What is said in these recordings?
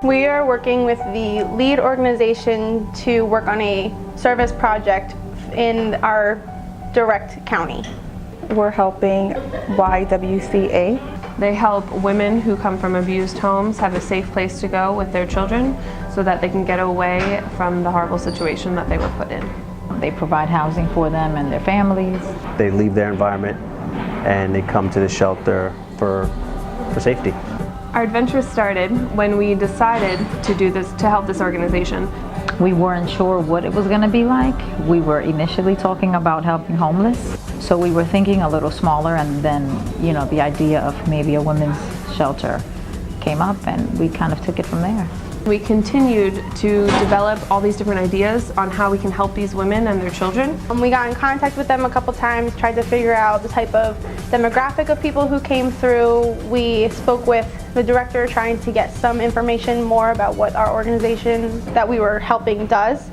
We are working with the lead organization to work on a service project in our direct county. We're helping YWCA. They help women who come from abused homes have a safe place to go with their children so that they can get away from the horrible situation that they were put in. They provide housing for them and their families. They leave their environment and they come to the shelter for safety. Our adventure started when we decided to do this, to help this organization. We weren't sure what it was going to be like. We were initially talking about helping homeless, so we were thinking a little smaller, and then, the idea of maybe a women's shelter came up, and we kind of took it from there. We continued to develop all these different ideas on how we can help these women and their children. We got in contact with them a couple times, tried to figure out the type of demographic of people who came through. We spoke with the director trying to get some information more about what our organization that we were helping does.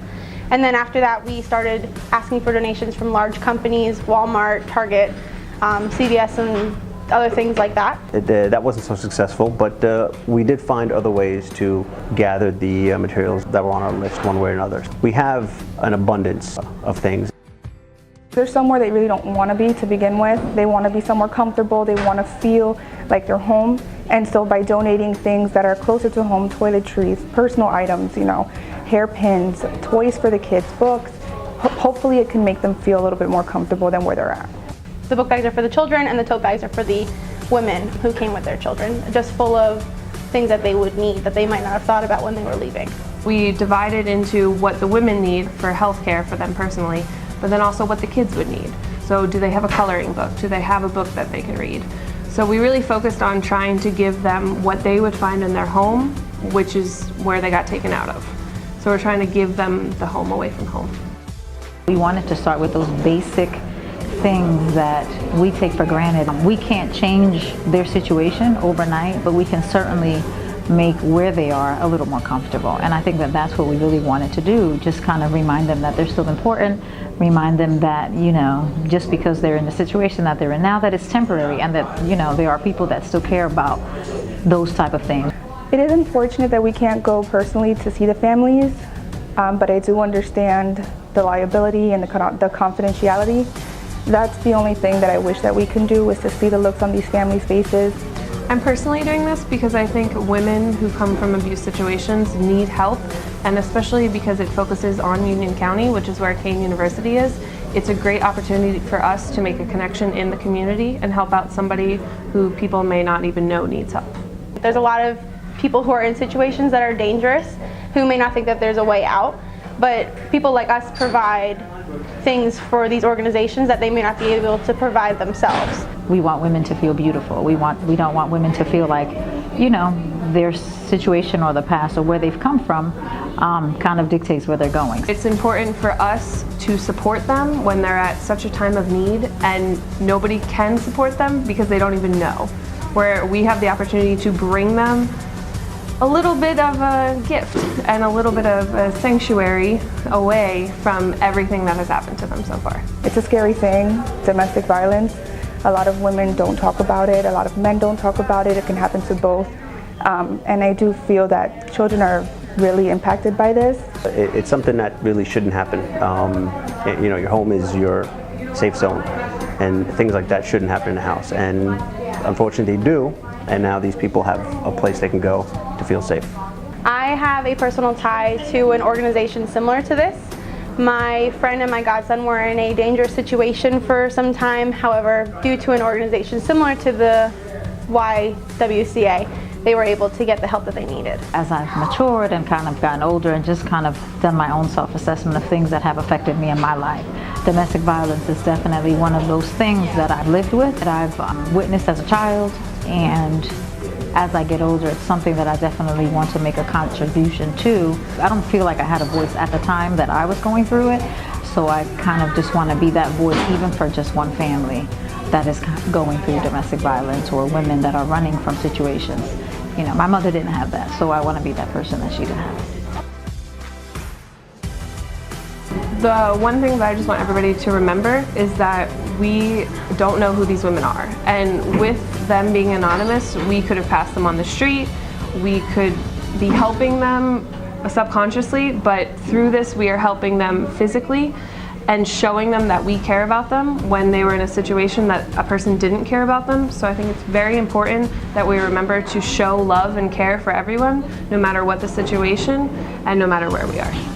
And then after that, we started asking for donations from large companies, Walmart, Target, CVS, and other things like that. That wasn't so successful, but we did find other ways to gather the materials that were on our list one way or another. We have an abundance of things. They're somewhere they really don't want to be to begin with. They want to be somewhere comfortable. They want to feel like they're home. And so by donating things that are closer to home, toiletries, personal items, hairpins, toys for the kids, books, hopefully it can make them feel a little bit more comfortable than where they're at. The book bags are for the children and the tote bags are for the women who came with their children, just full of things that they would need that they might not have thought about when they were leaving. We divided into what the women need for health care for them personally, but then also what the kids would need. So do they have a coloring book? Do they have a book that they can read? So we really focused on trying to give them what they would find in their home, which is where they got taken out of. So we're trying to give them the home away from home. We wanted to start with those basic things that we take for granted. We can't change their situation overnight, but we can certainly make where they are a little more comfortable. And I think that that's what we really wanted to do, just kind of remind them that they're still important, remind them that, just because they're in the situation that they're in now, that it's temporary, and that, there are people that still care about those type of things. It is unfortunate that we can't go personally to see the families, but I do understand the liability and the confidentiality. That's the only thing that I wish that we can do, is to see the looks on these families' faces. I'm personally doing this because I think women who come from abuse situations need help, and especially because it focuses on Union County, which is where Kean University is. It's a great opportunity for us to make a connection in the community and help out somebody who people may not even know needs help. There's a lot of people who are in situations that are dangerous who may not think that there's a way out, but people like us provide things for these organizations that they may not be able to provide themselves. We want women to feel beautiful. We don't want women to feel like, their situation or the past or where they've come from kind of dictates where they're going. It's important for us to support them when they're at such a time of need, and nobody can support them because they don't even know. Where we have the opportunity to bring them a little bit of a gift and a little bit of a sanctuary away from everything that has happened to them so far. It's a scary thing, domestic violence. A lot of women don't talk about it, a lot of men don't talk about it. It can happen to both. And I do feel that children are really impacted by this. It's something that really shouldn't happen. Your home is your safe zone, and things like that shouldn't happen in the house. And unfortunately they do, and now these people have a place they can go to feel safe. I have a personal tie to an organization similar to this. My friend and my godson were in a dangerous situation for some time. However, due to an organization similar to the YWCA, they were able to get the help that they needed. As I've matured and kind of gotten older and just kind of done my own self-assessment of things that have affected me in my life, domestic violence is definitely one of those things that I've lived with, that I've witnessed as a child, and as I get older, it's something that I definitely want to make a contribution to. I don't feel like I had a voice at the time that I was going through it, so I kind of just want to be that voice even for just one family that is going through domestic violence, or women that are running from situations. My mother didn't have that, so I want to be that person that she did have. The one thing that I just want everybody to remember is that we don't know who these women are. And with them being anonymous, we could have passed them on the street. We could, be helping them subconsciously, but through this we are helping them physically and showing them that we care about them when they were in a situation that a person didn't care about them. So I think it's very important that we remember to show love and care for everyone, no matter what the situation and no matter where we are.